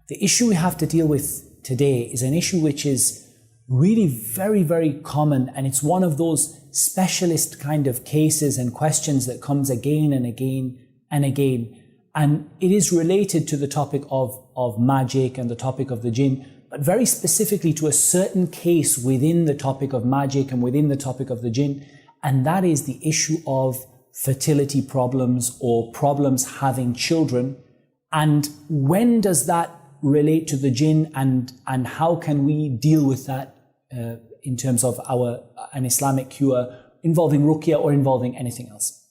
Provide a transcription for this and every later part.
The issue we have to deal with today is an issue which is really very, very common, and it's one of those specialist kind of cases and questions that comes again and again and again. And it is related to the topic of magic and the topic of the jinn, but very specifically to a certain case within the topic of magic and within the topic of the jinn, and that is the issue of fertility problems or problems having children. And when does that relate to the jinn, and how can we deal with that in terms of an Islamic cure involving ruqya or involving anything else?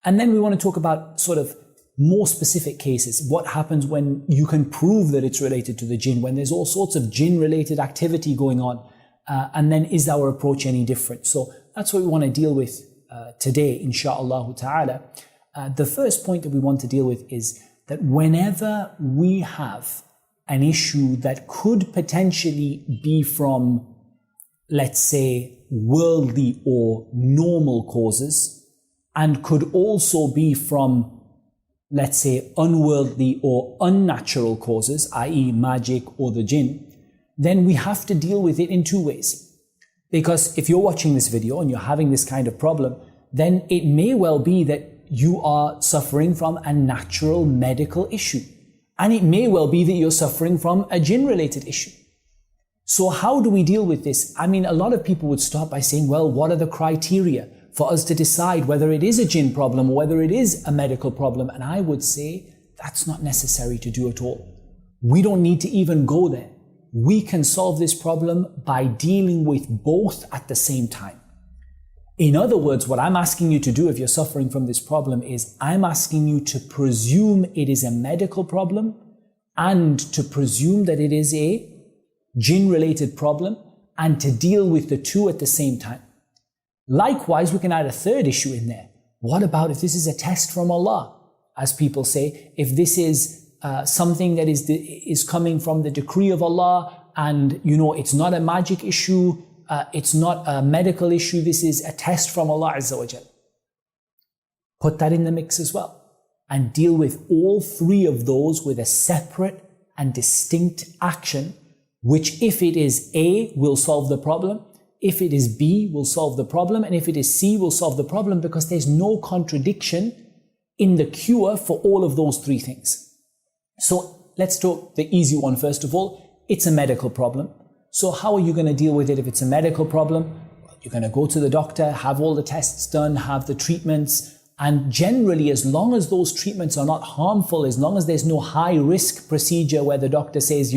And then we want to talk about sort of more specific cases. What happens when you can prove that it's related to the jinn, when there's all sorts of jinn-related activity going on, and then is our approach any different? So that's what we want to deal with today, insha'Allah ta'ala. The first point that we want to deal with is that whenever we have an issue that could potentially be from, let's say, worldly or normal causes, and could also be from, let's say, unworldly or unnatural causes, i.e. magic or the jinn, then we have to deal with it in two ways. Because if you're watching this video and you're having this kind of problem, then it may well be that you are suffering from a natural medical issue. And it may well be that you're suffering from a jinn-related issue. So how do we deal with this? I mean, a lot of people would start by saying, well, what are the criteria for us to decide whether it is a jinn problem or whether it is a medical problem? And I would say that's not necessary to do at all. We don't need to even go there. We can solve this problem by dealing with both at the same time. In other words, what I'm asking you to do if you're suffering from this problem is I'm asking you to presume it is a medical problem and to presume that it is a jinn-related problem and to deal with the two at the same time. Likewise, we can add a third issue in there. What about if this is a test from Allah? As people say, if this is something that is coming from the decree of Allah, and it's not a magic issue, it's not a medical issue, this is a test from Allah Azza wa Jal. Put that in the mix as well, and deal with all three of those with a separate and distinct action, which if it is A, will solve the problem, if it is B, will solve the problem, and if it is C, will solve the problem, because there's no contradiction in the cure for all of those three things. So let's talk the easy one first of all. It's a medical problem. So how are you going to deal with it if it's a medical problem? You're going to go to the doctor, have all the tests done, have the treatments, and generally, as long as those treatments are not harmful, as long as there's no high-risk procedure where the doctor says,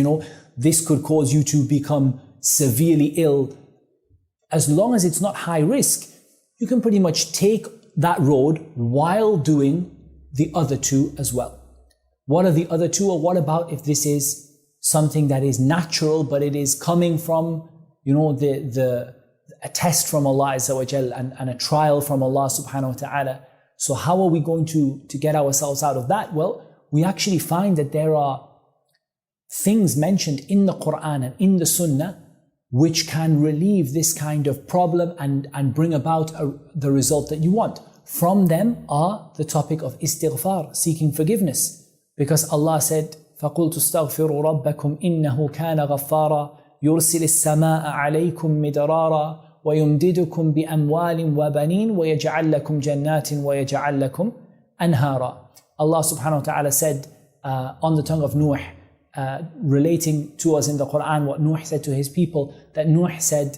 this could cause you to become severely ill, as long as it's not high risk, you can pretty much take that road while doing the other two as well. What are the other two? Or what about if this is something that is natural, but it is coming from, a test from Allah Azza wa Jal and a trial from Allah subhanahu wa ta'ala. So how are we going to get ourselves out of that? Well, we actually find that there are things mentioned in the Quran and in the Sunnah which can relieve this kind of problem and bring about the result that you want. From them are the topic of istighfar, seeking forgiveness. Because Allah said, فَقُلْتُ اسْتَغْفِرُوا رَبَّكُمْ إِنَّهُ كَانَ غَفَّارًا يُرْسِلِ السَّمَاءَ عَلَيْكُمْ مِدْرَارًا وَيُمْدِدُكُمْ بِأَمْوَالٍ وَبَنِينَ وَيَجْعَلْ لَكُمْ جَنَّاتٍ وَيَجْعَلْ لَكُمْ أَنْهَارًا. Allah subhanahu wa ta'ala said on the tongue of Nuh, relating to us in the Quran what Nuh said to his people, that Nuh said,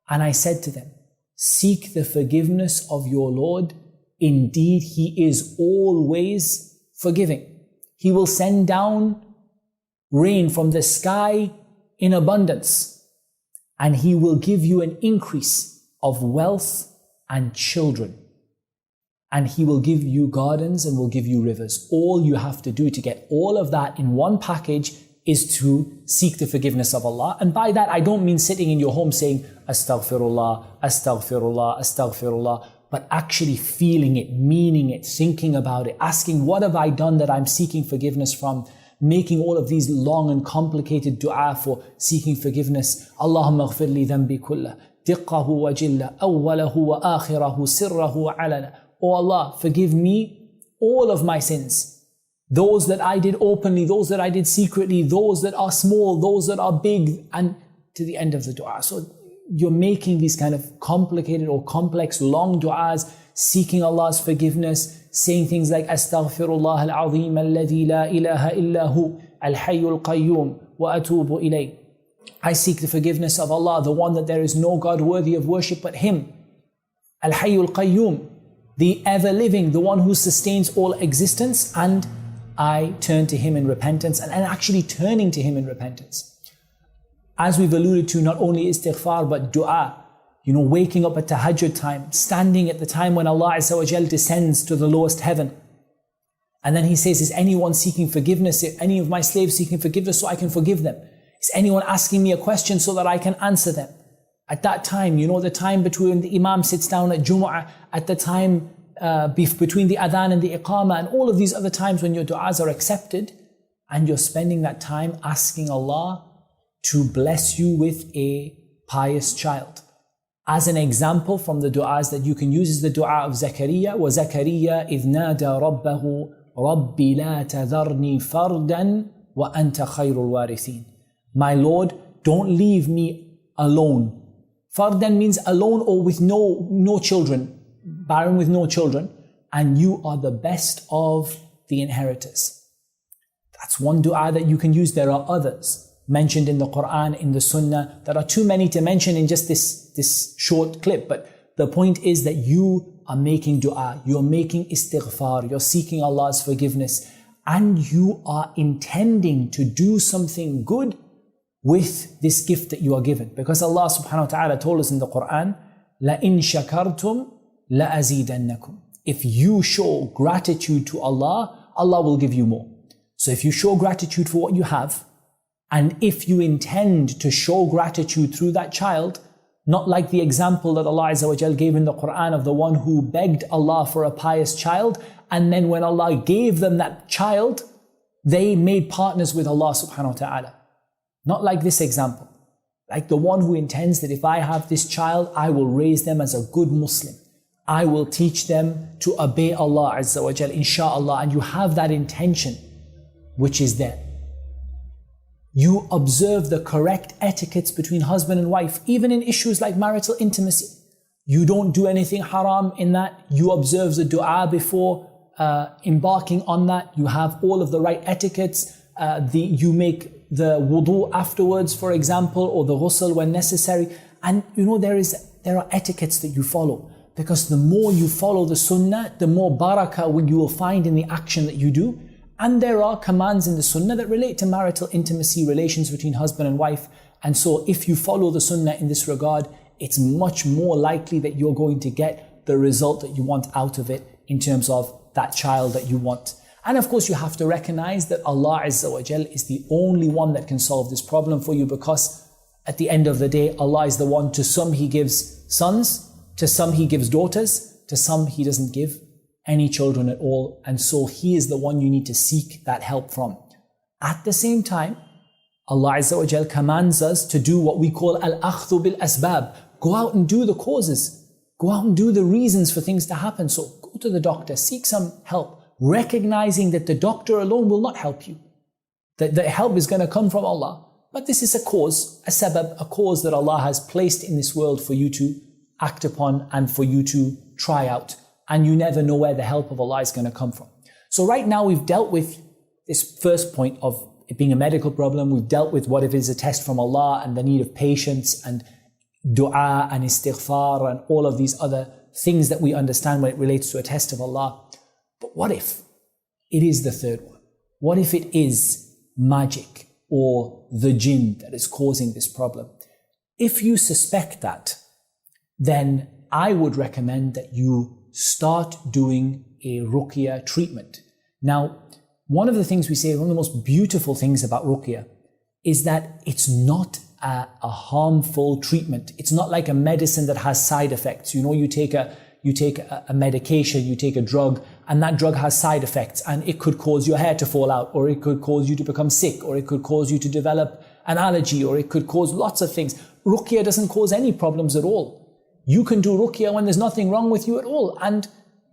and I said to them, seek the forgiveness of your Lord. Indeed, He is always forgiving. He will send down rain from the sky in abundance, and He will give you an increase of wealth and children. And He will give you gardens and will give you rivers. All you have to do to get all of that in one package is to seek the forgiveness of Allah. And by that, I don't mean sitting in your home saying, Astaghfirullah, Astaghfirullah, Astaghfirullah, but actually feeling it, meaning it, thinking about it, asking, what have I done that I'm seeking forgiveness from? Making all of these long and complicated dua for seeking forgiveness. Allahumma ghfir li dhanbi kullah, diqqahu wa jilla, awwalahu wa akhirahu, sirrahu wa alana. Oh Allah, forgive me all of my sins, those that I did openly, those that I did secretly, those that are small, those that are big, and to the end of the dua. So you're making these kind of complicated or complex long du'as, seeking Allah's forgiveness, saying things like Astaghfirullah al-azim alladhi la ilaha illahu al-hayyul qayyum wa atubu ilayh. I seek the forgiveness of Allah, the one that there is no God worthy of worship but Him. Al-hayyul qayyum, the ever-living, the one who sustains all existence, and I turn to Him in repentance, and actually turning to Him in repentance. As we've alluded to, not only istighfar but dua, waking up at tahajjud time, standing at the time when Allah Azza wa Jal descends to the lowest heaven. And then He says, is anyone seeking forgiveness? Any of my slaves seeking forgiveness so I can forgive them? Is anyone asking me a question so that I can answer them? At that time, the time between the Imam sits down at Jumu'ah, at the time between the adhan and the iqamah, and all of these other times when your du'as are accepted, and you're spending that time asking Allah to bless you with a pious child. As an example from the du'as that you can use is the du'a of Zakaria. وَزَكَرِيَّا إِذْ نَادَى رَبَّهُ رَبِّ لَا تَذَرْنِي فَرْدًا وَأَنْتَ خَيْرُ الْوَارِثِينَ. My Lord, don't leave me alone. Fardan means alone or with no children, barren with no children, and you are the best of the inheritors. That's one du'a that you can use. There are others mentioned in the Quran, in the Sunnah, that are too many to mention in just this short clip. But the point is that you are making dua, you're making istighfar, you're seeking Allah's forgiveness, and you are intending to do something good with this gift that you are given. Because Allah subhanahu wa ta'ala told us in the Quran, لَإِن شَكَرْتُمْ لَأَزِيدَنَّكُمْ. If you show gratitude to Allah, Allah will give you more. So if you show gratitude for what you have, and if you intend to show gratitude through that child, not like the example that Allah Azza wa Jal gave in the Quran of the one who begged Allah for a pious child, and then when Allah gave them that child, they made partners with Allah subhanahu wa ta'ala. Not like this example. Like the one who intends that if I have this child, I will raise them as a good Muslim. I will teach them to obey Allah Azza wa Jal, insha'Allah, and you have that intention, which is there. You observe the correct etiquettes between husband and wife, even in issues like marital intimacy. You don't do anything haram in that. You observe the dua before embarking on that. You have all of the right etiquettes. You make the wudu afterwards, for example, or the ghusl when necessary. And there are etiquettes that you follow. Because the more you follow the sunnah, the more barakah you will find in the action that you do. And there are commands in the sunnah that relate to marital intimacy, relations between husband and wife. And so if you follow the sunnah in this regard, it's much more likely that you're going to get the result that you want out of it in terms of that child that you want. And of course, you have to recognize that Allah Azza wa Jal is the only one that can solve this problem for you, because at the end of the day, Allah is the one. To some He gives sons, to some He gives daughters, to some He doesn't give any children at all, and so He is the one you need to seek that help from. At the same time, Allah Azza wa Jal commands us to do what we call al-akhdhu bil-asbab. Go out and do the causes. Go out and do the reasons for things to happen. So go to the doctor, seek some help, recognizing that the doctor alone will not help you. That the help is going to come from Allah. But this is a cause, a sabab, a cause that Allah has placed in this world for you to act upon and for you to try out. And you never know where the help of Allah is going to come from. So right now we've dealt with this first point of it being a medical problem. We've dealt with what if it is a test from Allah and the need of patience and dua and istighfar and all of these other things that we understand when it relates to a test of Allah. But what if it is the third one? What if it is magic or the jinn that is causing this problem? If you suspect that, then I would recommend that you start doing a ruqya treatment. Now, one of the things we say, one of the most beautiful things about ruqya is that it's not a harmful treatment. It's not like a medicine that has side effects. You take a medication, you take a drug, and that drug has side effects, and it could cause your hair to fall out, or it could cause you to become sick, or it could cause you to develop an allergy, or it could cause lots of things. Ruqya doesn't cause any problems at all. You can do ruqya when there's nothing wrong with you at all, and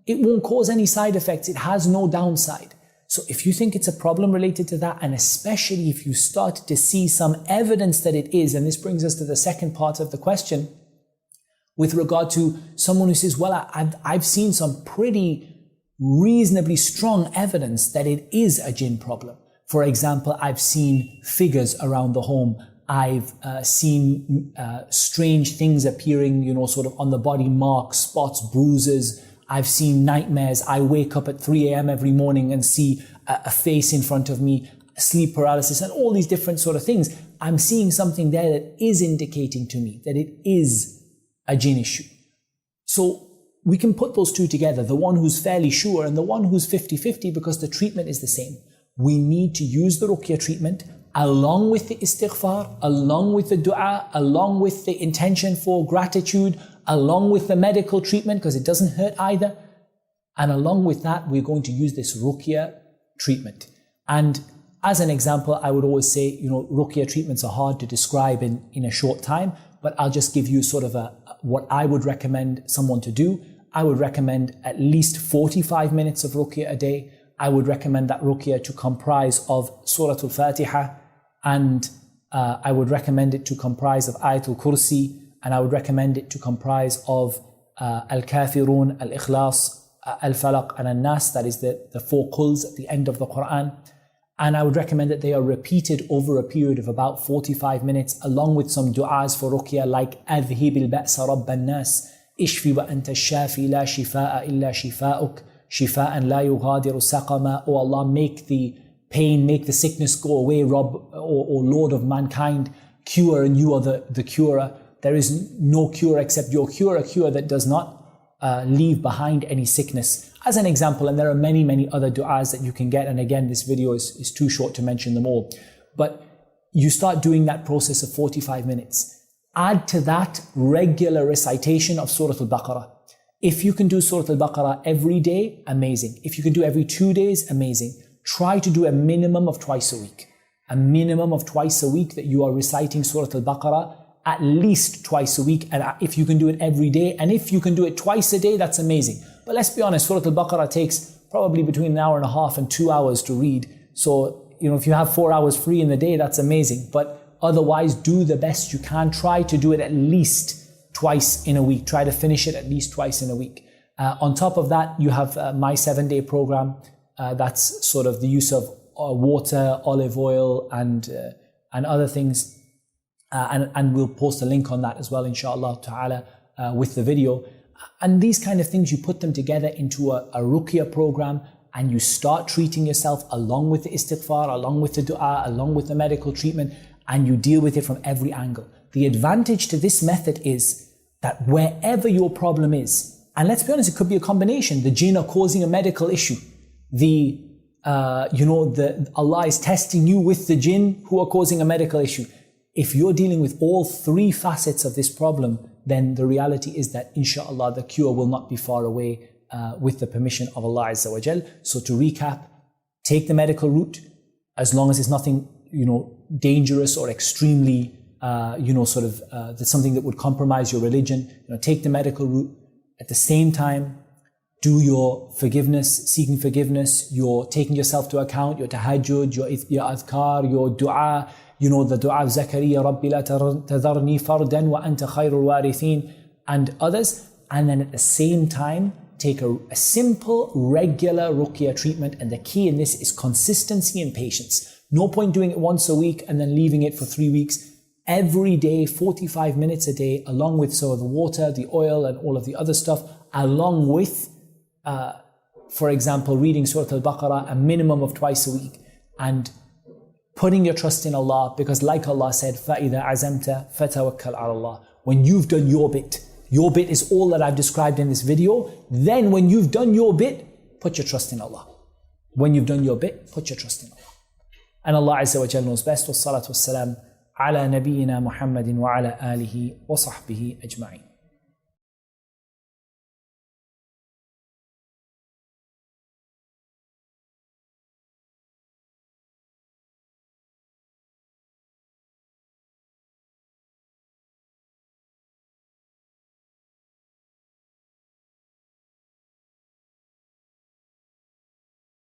it won't cause any side effects. It has no downside. So if you think it's a problem related to that, and especially if you start to see some evidence that it is, and this brings us to the second part of the question, with regard to someone who says, well, I've seen some pretty reasonably strong evidence that it is a jinn problem. For example, I've seen figures around the home. I've seen strange things appearing, sort of on the body, marks, spots, bruises. I've seen nightmares. I wake up at 3 a.m. every morning and see a face in front of me, sleep paralysis, and all these different sort of things. I'm seeing something there that is indicating to me that it is a jinn issue. So we can put those two together, the one who's fairly sure and the one who's 50-50, because the treatment is the same. We need to use the ruqya treatment along with the istighfar, along with the dua, along with the intention for gratitude, along with the medical treatment, because it doesn't hurt either. And along with that, we're going to use this ruqya treatment. And as an example, I would always say, ruqya treatments are hard to describe in a short time, but I'll just give you sort of what I would recommend someone to do. I would recommend at least 45 minutes of ruqya a day. I would recommend that ruqya to comprise of Surah Al-Fatiha, and I would recommend it to comprise of Ayatul Kursi, and I would recommend it to comprise of Al-Kafirun, Al-Ikhlas, Al-Falaq, and Al-Nas, that is the 4 quls at the end of the Quran. And I would recommend that they are repeated over a period of about 45 minutes, along with some du'as for ruqya like أذهب البأس رب الناس اشفي وأنت الشافي لا شفاء إلا شفاءك شفاء لا يغادر سقما. Oh Allah, make the pain, make the sickness go away, Rabb, or Lord of mankind, cure, and you are the curer. There is no cure except your cure, a cure that does not leave behind any sickness. As an example, and there are many, many other du'as that you can get, and again, this video is too short to mention them all. But you start doing that process of 45 minutes. Add to that regular recitation of Surah Al-Baqarah. If you can do Surah Al-Baqarah every day, amazing. If you can do every 2 days, amazing. Try to do a minimum of twice a week. A minimum of twice a week that you are reciting Surah Al-Baqarah at least twice a week. And if you can do it every day, and if you can do it twice a day, that's amazing. But let's be honest, Surah Al-Baqarah takes probably between an hour and a half and 2 hours to read. So, if you have 4 hours free in the day, that's amazing. But otherwise, do the best you can. Try to do it at least twice in a week. Try to finish it at least twice in a week. On top of that, you have my 7-day program. That's sort of the use of water, olive oil, and other things. And we'll post a link on that as well, inshallah ta'ala, with the video. And these kind of things, you put them together into a ruqya program, and you start treating yourself along with the istighfar, along with the dua, along with the medical treatment, and you deal with it from every angle. The advantage to this method is that wherever your problem is, and let's be honest, it could be a combination. The jinn are causing a medical issue. Allah is testing you with the jinn who are causing a medical issue. If you're dealing with all 3 facets of this problem, then the reality is that inshallah the cure will not be far away with the permission of Allah Azza wa Jal. So to recap, take the medical route as long as it's nothing dangerous or extremely that's something that would compromise your religion. Take the medical route. At the same time, do your forgiveness, seeking forgiveness, your taking yourself to account, your tahajjud, your adhkar, your dua, the dua of Zakaria, Rabbi la tadharni fardan wa anta khairul warithin, and others. And then at the same time, take a simple, regular ruqya treatment. And the key in this is consistency and patience. No point doing it once a week and then leaving it for 3 weeks. Every day, 45 minutes a day, along with the water, the oil, and all of the other stuff, along with, for example, reading Surah Al-Baqarah a minimum of twice a week, and putting your trust in Allah, because like Allah said, فَإِذَا عَزَمْتَ فَتَوَكَّلْ عَلَى اللَّهِ. When you've done your bit is all that I've described in this video. Then when you've done your bit, put your trust in Allah. When you've done your bit, put your trust in Allah. And Allah Azza wa Jalla knows best. Wassalatu wassalam ala nabiyyina Muhammadin wa ala alihi wa sahbihi ajma'in.